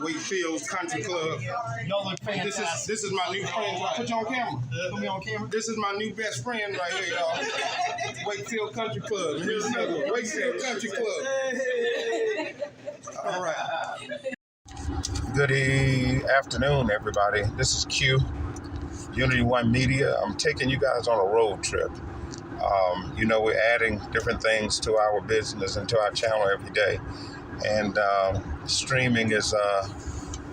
Wheatfield's Country Club. Y'all look fantastic. This is my new friend. Put you on camera. Put me on camera. This is my new best friend right here, y'all. Wakefield Country Club. Here's another one. Wakefield Country Club. All right. Good afternoon, everybody. This is Q, Unity One Media. I'm taking you guys on a road trip. We're adding different things to our business and to our channel every day. And streaming is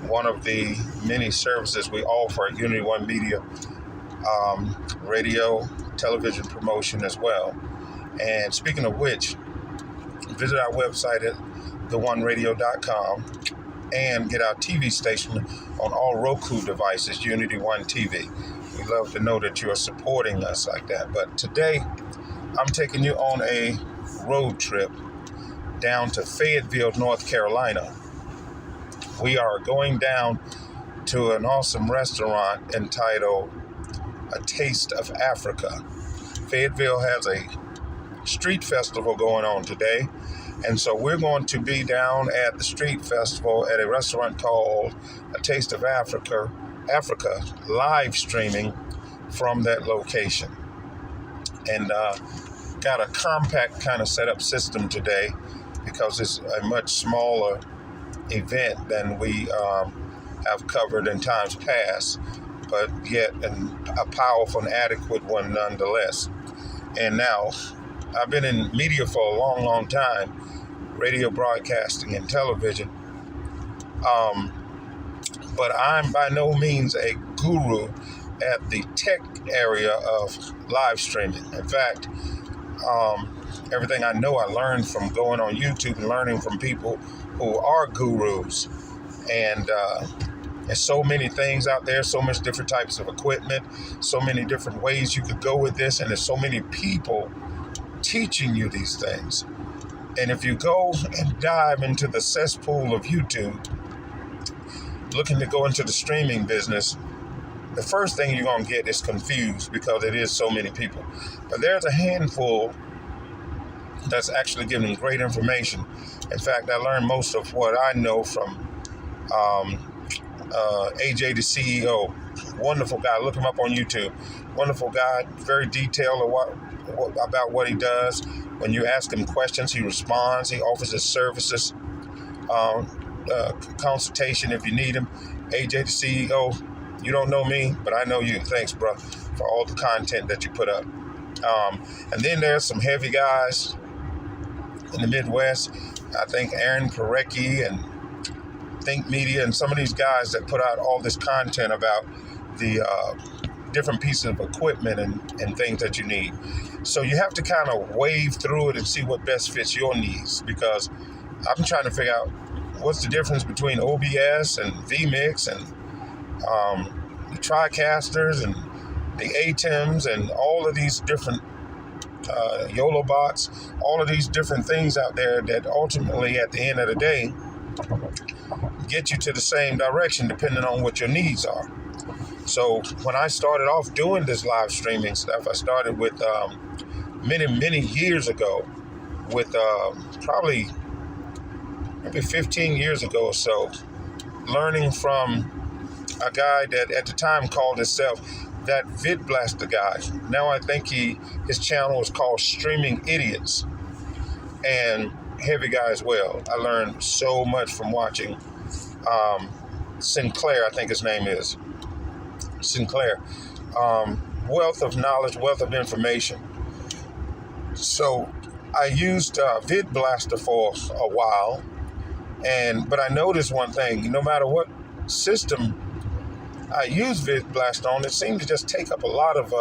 one of the many services we offer at Unity One Media, radio, television promotion as well. And speaking of which, visit our website at theoneradio.com and get our TV station on all Roku devices, Unity One TV. We love to know that you are supporting us like that. But today, I'm taking you on a road trip down to Fayetteville, North Carolina. We are going down to an awesome restaurant entitled A Taste of Africa. Fayetteville has a street festival going on today, and so we're going to be down at the street festival at a restaurant called A Taste of Africa, live streaming from that location. And got a compact kind of setup system today because it's a much smaller event than we have covered in times past, but yet a powerful and adequate one nonetheless. And now, I've been in media for a long, long time, radio broadcasting and television, but I'm by no means a guru at the tech area of live streaming. In fact, everything I know I learned from going on YouTube and learning from people who are gurus. And there's so many things out there, so much different types of equipment, so many different ways you could go with this, and there's so many people teaching you these things. And if you go and dive into the cesspool of YouTube, looking to go into the streaming business, the first thing you're going to get is confused because it is so many people. But there's a handful that's actually giving great information. In fact, I learned most of what I know from AJ, the CEO. Wonderful guy. Look him up on YouTube. Wonderful guy. Very detailed about what he does. When you ask him questions, he responds. He offers his services, consultation if you need him. AJ, the CEO. You don't know me, but I know you. Thanks, bro, for all the content that you put up. And then there's some heavy guys in the Midwest. I think Aaron Parecki and Think Media and some of these guys that put out all this content about the different pieces of equipment and things that you need. So you have to kind of wade through it and see what best fits your needs, because I'm trying to figure out what's the difference between OBS and vMix and the TriCasters and the ATEMs and all of these different YOLO bots, all of these different things out there that ultimately at the end of the day get you to the same direction depending on what your needs are. So when I started off doing this live streaming stuff, I started with many years ago with probably maybe 15 years ago or so, learning from a guy that at the time called himself that Vid Blaster guy. Now I think his channel is called Streaming Idiots, and heavy guy as well. I learned so much from watching Sinclair, I think his name is Sinclair. Wealth of knowledge, wealth of information. So I used Vid Blaster for a while, but I noticed one thing: no matter what system I use Vid Blaster on, it seemed to just take up a lot of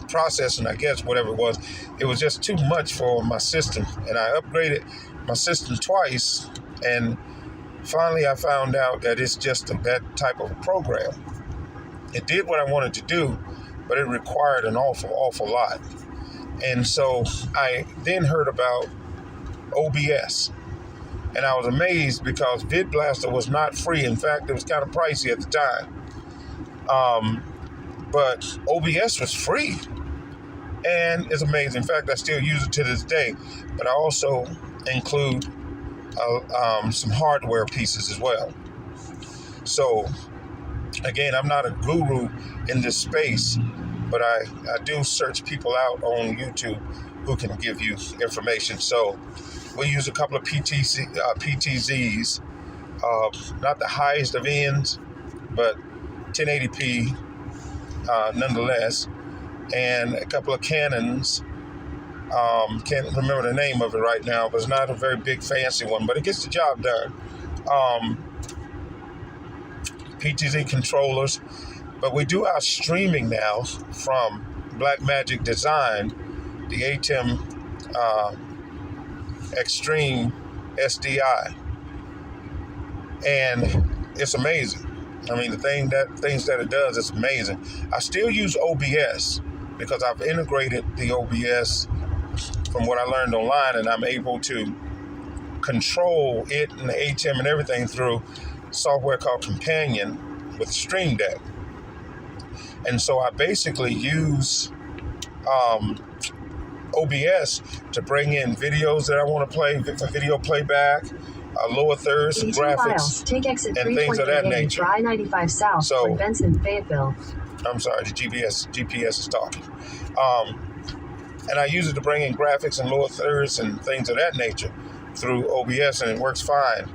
processing, I guess, whatever it was. It was just too much for my system, and I upgraded my system twice, and finally I found out that it's just that type of a program. It did what I wanted to do, but it required an awful lot. And so I then heard about OBS. And I was amazed because Vid Blaster was not free. In fact, it was kind of pricey at the time. But OBS was free. and it's amazing. In fact, I still use it to this day, but I also include some hardware pieces as well. So again, I'm not a guru in this space, but I do search people out on YouTube who can give you information. So we use a couple of PTZs, not the highest of ends, but 1080p nonetheless, and a couple of Canons. Can't remember the name of it right now, but it's not a very big fancy one, but it gets the job done. PTZ controllers, but we do our streaming now from Blackmagic Design, the ATEM Extreme SDI, and it's amazing. I mean, the things that it does is amazing. I still use OBS because I've integrated the OBS from what I learned online, and I'm able to control it and the ATEM and everything through software called Companion with Stream Deck. And so I basically use OBS to bring in videos that I want to play, video playback, lower thirds, some graphics, and things of that nature. I-95 South, So, Benson, Fayetteville. I'm sorry, the GPS is talking. And I use it to bring in graphics and lower thirds and things of that nature through OBS, and it works fine.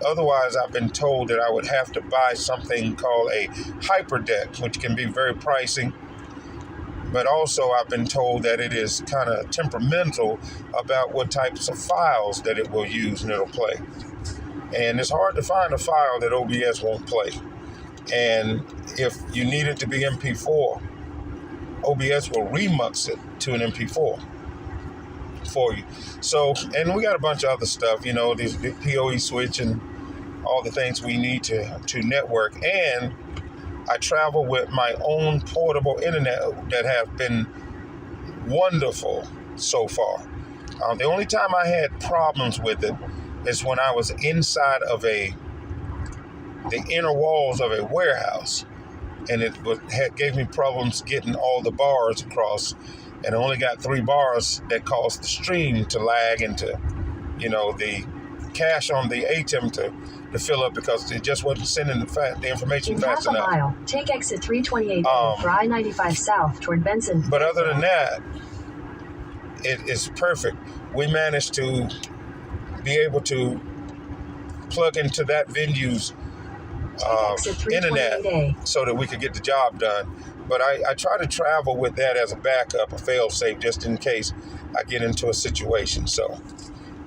Otherwise, I've been told that I would have to buy something called a hyperdeck, which can be very pricey. But also, I've been told that it is kind of temperamental about what types of files that it will use and it'll play. And it's hard to find a file that OBS won't play. And if you need it to be MP4, OBS will remux it to an MP4 for you. So, and we got a bunch of other stuff, you know, the PoE switch and all the things we need to network. And I travel with my own portable internet that have been wonderful so far. The only time I had problems with it is when I was inside of the inner walls of a warehouse, and it gave me problems getting all the bars across, and I only got 3 bars that caused the stream to lag and to, you know, the cache on the ATEM to fill up because it just wasn't sending the information fast enough. In half a mile, take exit 328 for I-95 South toward Benson. But other than that, it is perfect. We managed to be able to plug into that venue's internet so that we could get the job done. But I try to travel with that as a backup, a fail-safe, just in case I get into a situation. So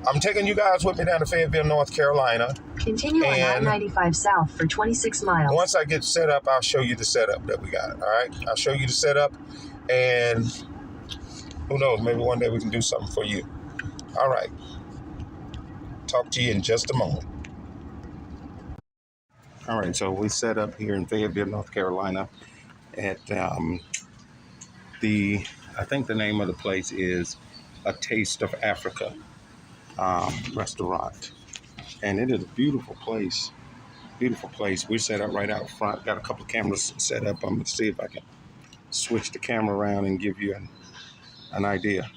I'm taking you guys with me down to Fayetteville, North Carolina. Continue on I-95 South for 26 miles. Once I get set up, I'll show you the setup that we got, all right? I'll show you the setup, and who knows, maybe one day we can do something for you. All right. Talk to you in just a moment. All right, so we set up here in Fayetteville, North Carolina at I think the name of the place is A Taste of Africa restaurant. And it is a beautiful place. Beautiful place. We're set up right out front. Got a couple of cameras set up. I'm going to see if I can switch the camera around and give you an idea.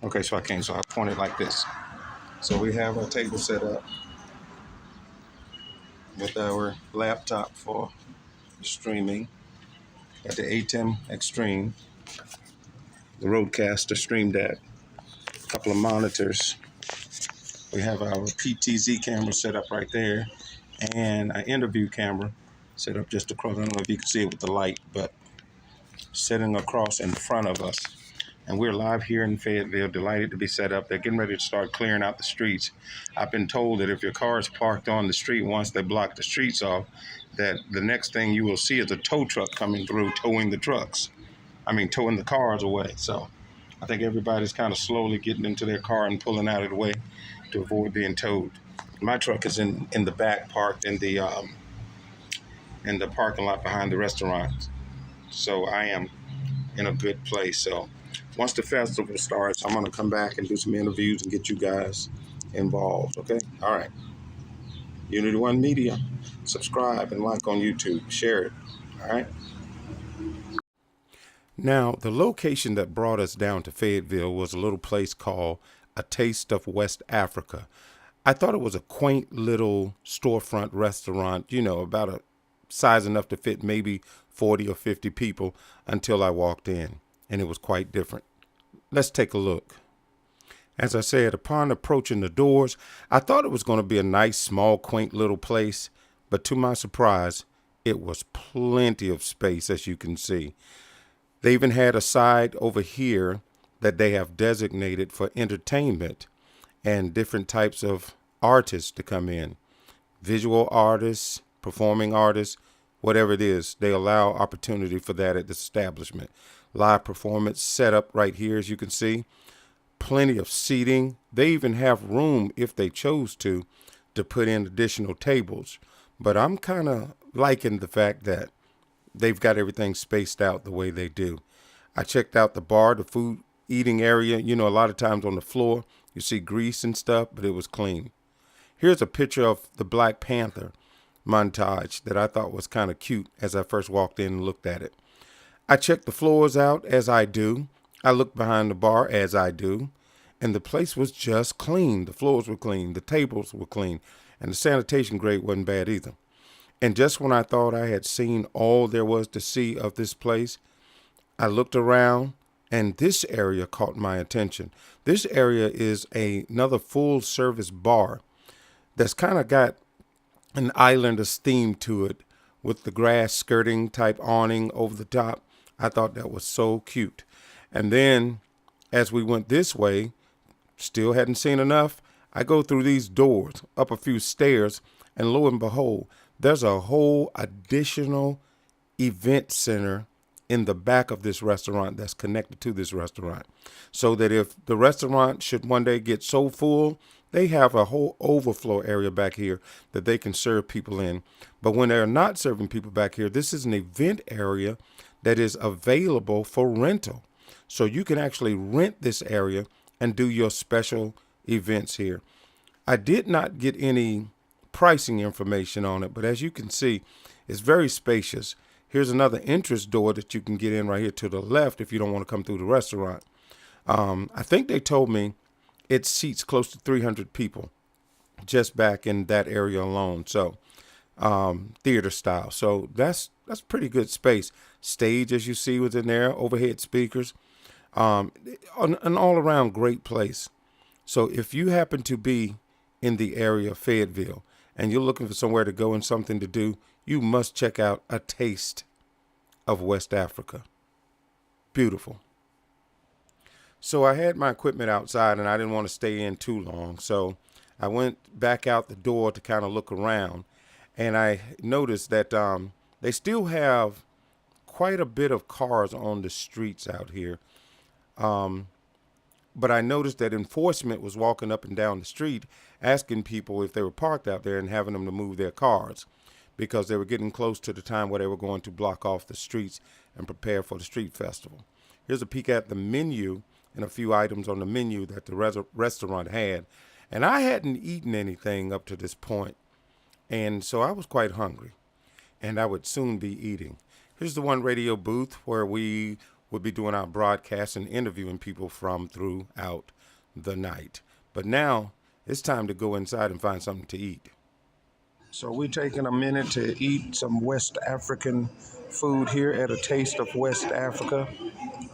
Okay, so I can. So I point it like this. So we have our table set up with our laptop for streaming. Got the ATEM Extreme, the Rodecaster Stream Deck, a couple of monitors. We have our PTZ camera set up right there, and an interview camera set up just across. I don't know if you can see it with the light, but sitting across in front of us. And we're live here in Fayetteville, delighted to be set up. They're getting ready to start clearing out the streets. I've been told that if your car is parked on the street, once they block the streets off, that the next thing you will see is a tow truck coming through, towing the cars away. So I think everybody's kind of slowly getting into their car and pulling out of the way to avoid being towed. My truck is in the back, parked in the parking lot behind the restaurant. So I am in a good place. So once the festival starts, I'm going to come back and do some interviews and get you guys involved, okay? All right. Unity One Media. Subscribe and like on YouTube. Share it, all right? Now, the location that brought us down to Fayetteville was a little place called A Taste of West Africa. I thought it was a quaint little storefront restaurant, about a size enough to fit maybe 40 or 50 people until I walked in, and it was quite different. Let's take a look. As I said, upon approaching the doors, I thought it was going to be a nice, small, quaint little place, but to my surprise, it was plenty of space, as you can see. They even had a side over here that they have designated for entertainment and different types of artists to come in. Visual artists, performing artists, whatever it is, they allow opportunity for that at this establishment. Live performance set up right here, as you can see. Plenty of seating. They even have room, if they chose to put in additional tables. But I'm kind of liking the fact that they've got everything spaced out the way they do. I checked out the bar, the food eating area. A lot of times on the floor, you see grease and stuff, but it was clean. Here's a picture of the Black Panther montage that I thought was kind of cute as I first walked in and looked at it. I checked the floors out, as I do. I looked behind the bar, as I do. And the place was just clean. The floors were clean. The tables were clean. And the sanitation grade wasn't bad either. And just when I thought I had seen all there was to see of this place, I looked around and this area caught my attention. This area is another full service bar that's kind of got an islander's theme to it with the grass skirting type awning over the top. I thought that was so cute. And then as we went this way, still hadn't seen enough. I go through these doors, up a few stairs, and lo and behold, there's a whole additional event center in the back of this restaurant that's connected to this restaurant. So that if the restaurant should one day get so full, they have a whole overflow area back here that they can serve people in. But when they're not serving people back here, this is an event area that is available for rental. So you can actually rent this area and do your special events here. I did not get any pricing information on it, but as you can see, it's very spacious. Here's another entrance door that you can get in right here to the left if you don't want to come through the restaurant. I think they told me it seats close to 300 people just back in that area alone. So theater style. So that's pretty good space. Stage, as you see, was in there, overhead speakers. An all-around great place. So if you happen to be in the area of Fayetteville and you're looking for somewhere to go and something to do, you must check out A Taste of West Africa. Beautiful. So I had my equipment outside and I didn't want to stay in too long. So I went back out the door to kind of look around, and I noticed that they still have quite a bit of cars on the streets out here. But I noticed that enforcement was walking up and down the street asking people if they were parked out there and having them to move their cars, because they were getting close to the time where they were going to block off the streets and prepare for the street festival. Here's a peek at the menu and a few items on the menu that the restaurant had. And I hadn't eaten anything up to this point, and so I was quite hungry, and I would soon be eating. Here's the one radio booth where we would be doing our broadcast and interviewing people from throughout the night. But now it's time to go inside and find something to eat. So we're taking a minute to eat some West African food here at A Taste of West Africa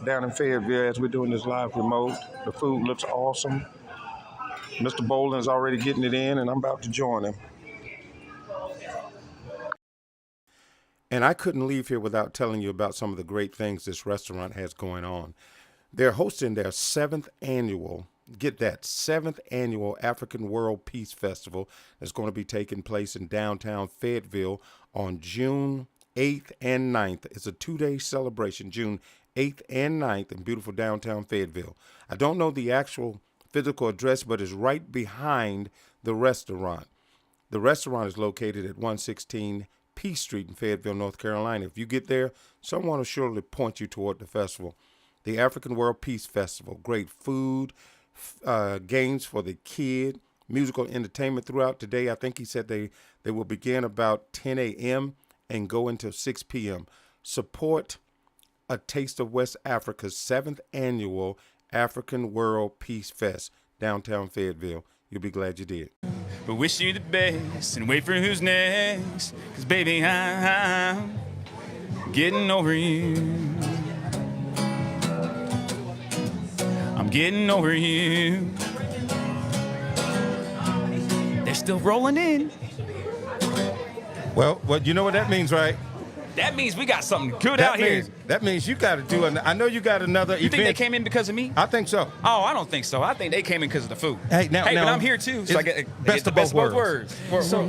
down in Fayetteville as we're doing this live remote. The food looks awesome. Mr. Boland's already getting it in, and I'm about to join him. And I couldn't leave here without telling you about some of the great things this restaurant has going on. They're hosting their 7th annual, get that, 7th annual African World Peace Festival that's going to be taking place in downtown Fayetteville on June 8th and 9th. It's a 2-day celebration, June 8th and 9th in beautiful downtown Fayetteville. I don't know the actual physical address, but it's right behind the restaurant. The restaurant is located at 116 Peace Street in Fayetteville, North Carolina. If you get there, someone will surely point you toward the festival. The African World Peace Festival. Great food, games for the kid, musical entertainment throughout today. I think he said they will begin about 10 a.m. and go until 6 p.m. Support A Taste of West Africa's 7th annual African World Peace Fest, downtown Fayetteville. You'll be glad you did. But wish you the best and wait for who's next. 'Cause baby, I'm getting over you. I'm getting over you. They're still rolling in. Well, you know what that means, right? That means we got something good out here. That means you got to do it. I know you got another event. You think they came in because of me? I think so. Oh, I don't think so. I think they came in because of the food. Hey, now, but I'm here too, so I get the best of both words. So,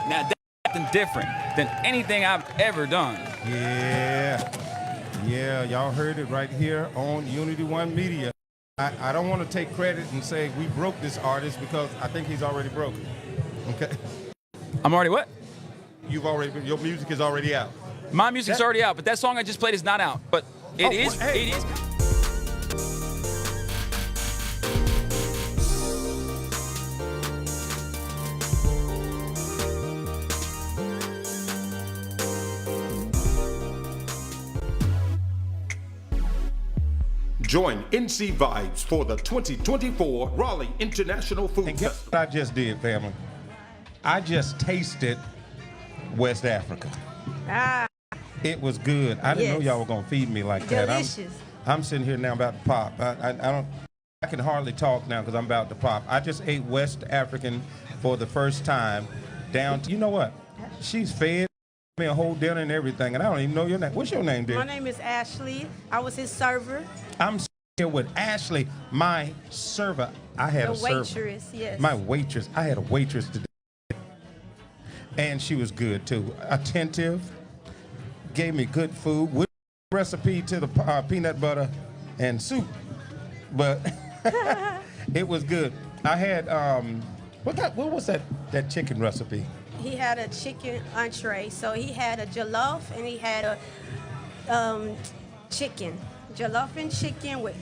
now that's something different than anything I've ever done. Yeah, y'all heard it right here on Unity One Media. I don't want to take credit and say we broke this artist because I think he's already broken. Okay. I'm already what? Your music is already out. My music's already out, but that song I just played is not out. But it is. Hey. It is. Join NC Vibes for the 2024 Raleigh International Food Festival. Guess what I just did, family? I just tasted West Africa. It was good. I didn't know y'all were gonna feed me like that. Delicious. I'm sitting here now about to pop. I can hardly talk now because I'm about to pop. I just ate West African for the first time down. You know what? She's fed me a whole dinner and everything, and I don't even know your name. What's your name, dear? My name is Ashley. I was his server. I'm here with Ashley, my server. I had The a server. waitress, yes. My waitress. I had a waitress today. And she was good too. Attentive, gave me good food with recipe to the peanut butter and soup. But it was good. I had what was that chicken recipe? He had a chicken entree. So he had a jollof and he had a chicken. Jollof and chicken with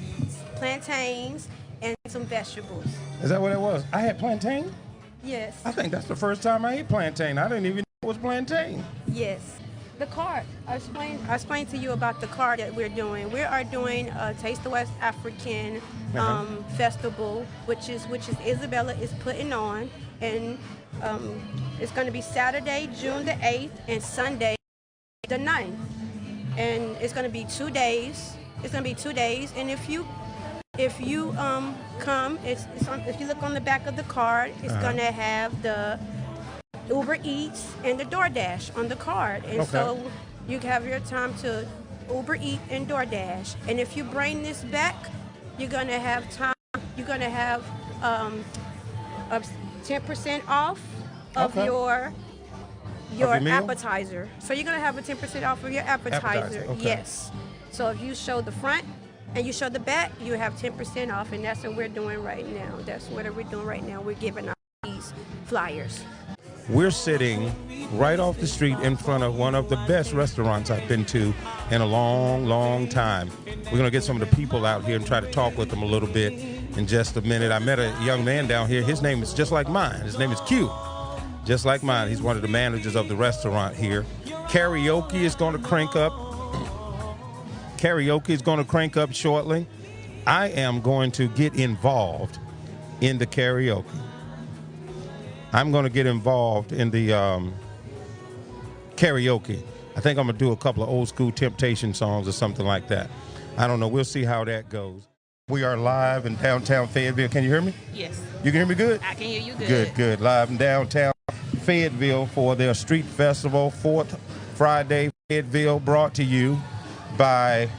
plantains and some vegetables. Is that what it was? I had plantain? Yes. I think that's the first time I ate plantain. I didn't even know it was plantain. Yes. The card. I explained to you about the card that we're doing. We are doing a Taste the West African festival, which is Isabella is putting on, and it's going to be Saturday, June the 8th, and Sunday, the 9th, and it's going to be 2 days. It's going to be 2 days, and if you come, if you look on the back of the card, it's going to have the Uber Eats and the DoorDash on the card. And so you have your time to Uber Eat and DoorDash. And if you bring this back, you're going to have time, you're going to have 10% off of your appetizer. So you're going to have a 10% off of your appetizer. Okay. Yes. So if you show the front and you show the back, you have 10% off, and that's what we're doing right now. That's what we're doing right now. We're giving out these flyers. We're sitting right off the street in front of one of the best restaurants I've been to in a long, long time. We're going to get some of the people out here and try to talk with them a little bit in just a minute. I met a young man down here. His name is just like mine. His name is Q, just like mine. He's one of the managers of the restaurant here. Karaoke is going to crank up. Karaoke is going to crank up shortly. I am going to get involved in the karaoke. I'm going to get involved in the karaoke. I think I'm going to do a couple of old school Temptation songs or something like that. I don't know. We'll see how that goes. We are live in downtown Fayetteville. Can you hear me? Yes. You can hear me good? I can hear you good. Good. Live in downtown Fayetteville for their street festival, 4th Friday Fayetteville, brought to you by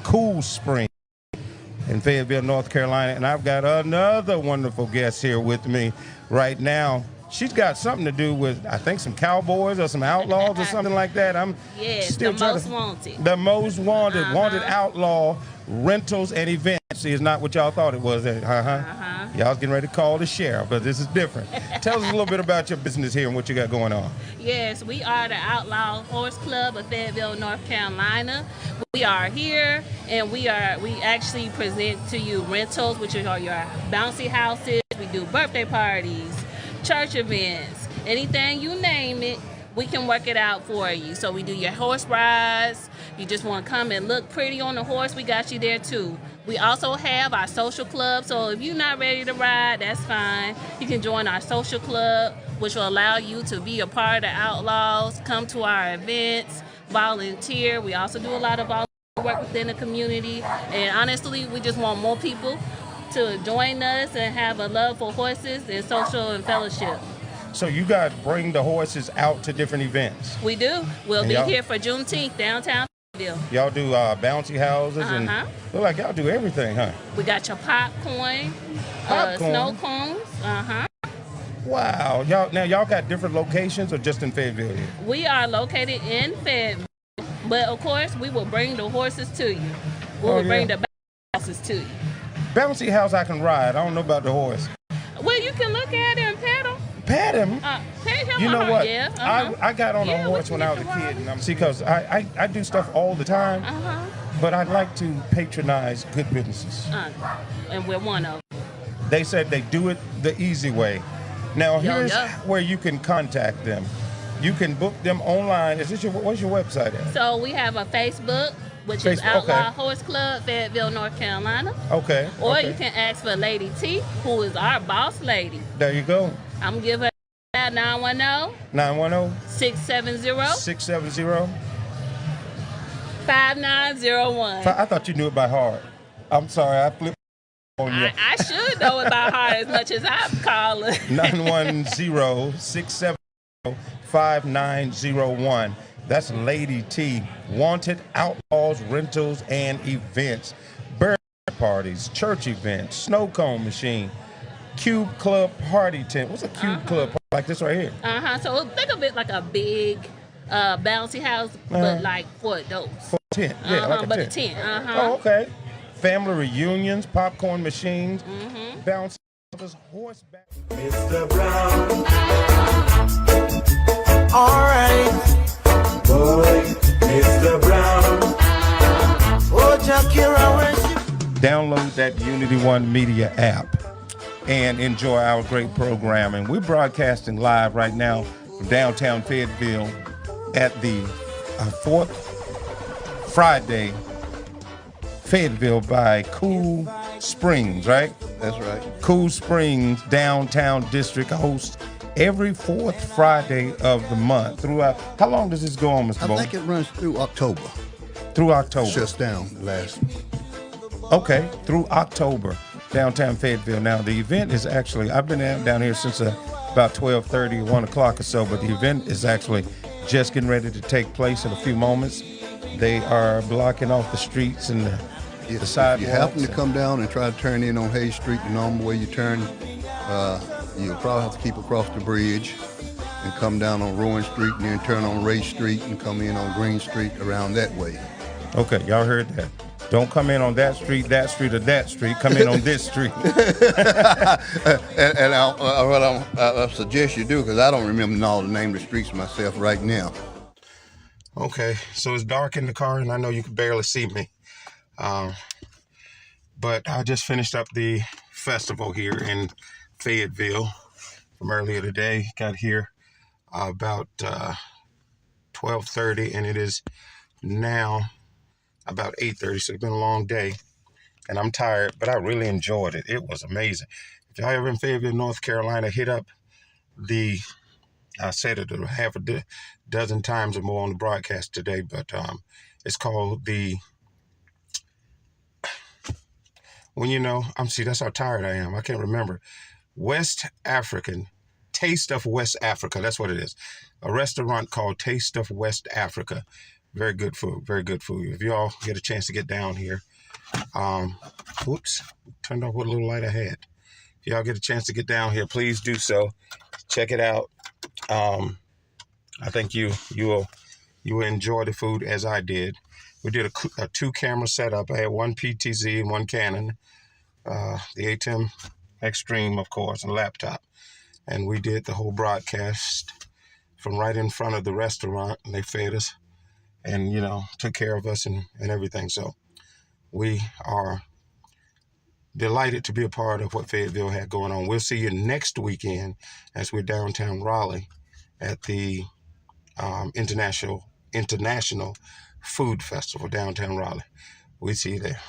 Cool Spring in Fayetteville, North Carolina. And I've got another wonderful guest here with me right now. She's got something to do with, I think, some cowboys or some outlaws or something like that. Yes, still the most wanted. The most wanted, wanted outlaw rentals and events. See, it's not what y'all thought it was. Y'all's getting ready to call the sheriff, but this is different. Tell us a little bit about your business here and what you got going on. Yes, we are the Outlaw Horse Club of Fayetteville, North Carolina. We are here, and we actually present to you rentals, which are your bouncy houses. We do birthday parties, church events, anything you name it, we can work it out for you. So we do your horse rides, You just want to come and look pretty on the horse, we got you there too. We also have our social club, so if you're not ready to ride, that's fine. You can join our social club, which will allow you to be a part of the Outlaws, come to our events, volunteer. We also do a lot of volunteer work within the community, and honestly, we just want more people to join us and have a love for horses and social and fellowship. So you guys bring the horses out to different events? We do. We'll And be y'all- here for Juneteenth, downtown Fayetteville. Y'all do bouncy houses and look like y'all do everything, huh? We got your popcorn, Popcorn? snow cones. Wow. Y'all got different locations or just in Fayetteville here? We are located in Fayetteville, but of course, we will bring the horses to you. We will bring the horses to you. Bouncy house I can ride. I don't know about the horse. Well, you can look at it and pedal. Pat him? Pat him. You know what? Yeah. I got on a horse when I was a kid. And because I do stuff all the time, but I'd like to patronize good businesses. And we're one of them. They said they do it the easy way. Now, here's where you can contact them. You can book them online. What's your website at? So we have a Facebook, which is Outlaw Horse Club, Fayetteville, North Carolina. Okay. Or you can ask for Lady T, who is our boss lady. There you go. I'm going to give her 910 670 5901. I thought you knew it by heart. I'm sorry, I flipped on you. I should know it by heart as much as I'm calling. 910-670-5901. That's Lady T. Wanted Outlaws Rentals and Events. Birthday parties, church events, snow cone machine, Cube Club party tent. What's a Cube Club like this right here? So think of it like a big bouncy house, but like for adults. For a tent, yeah, like a but tent. a tent. Oh, okay. Family reunions, popcorn machines, bouncy houses, horseback. Mr. Brown. All right. Boy, Mr. Brown. Oh, Jakira, Download that Unity One Media app and enjoy our great programming. We're broadcasting live right now from downtown Fayetteville at the fourth Friday Fayetteville by Cool Springs, right? That's right. Cool Springs Downtown District hosts every fourth Friday of the month throughout. How long does this go on, Mr. Bo? I think it runs through October. Through October. Shuts down the last. Okay, through October, downtown Fayetteville. Now, the event is actually, I've been down here since about 12:30, 1 o'clock or so, but the event is actually just getting ready to take place in a few moments. They are blocking off the streets and the sidewalks. If you happen to come down and try to turn in on Hayes Street, the normal way you turn, you'll probably have to keep across the bridge and come down on Rowan Street and then turn on Ray Street and come in on Green Street around that way. Okay, y'all heard that. Don't come in on that street, or that street. Come in on this street. and I suggest you do, because I don't remember all the name of the streets myself right now. Okay, so it's dark in the car, and I know you can barely see me. But I just finished up the festival here in Fayetteville from earlier today. Got here about 12:30, and it is now about 8:30, so it's been a long day, and I'm tired, but I really enjoyed it. It was amazing. If y'all ever in Fayetteville, North Carolina, hit up I said it a half a dozen times or more on the broadcast today, but it's called that's how tired I am. I can't remember. West African, Taste of West Africa. That's what it is. A restaurant called Taste of West Africa. Very good food. Very good food. If y'all get a chance to get down here, turned off what little light I had. If y'all get a chance to get down here, please do so. Check it out. I think you will enjoy the food as I did. We did a 2-camera setup. I had one PTZ and one Canon, the ATEM Extreme, of course, and a laptop. And we did the whole broadcast from right in front of the restaurant, and they fed us and, took care of us and everything. So we are delighted to be a part of what Fayetteville had going on. We'll see you next weekend as we're downtown Raleigh at the International Food Festival, downtown Raleigh. We see you there.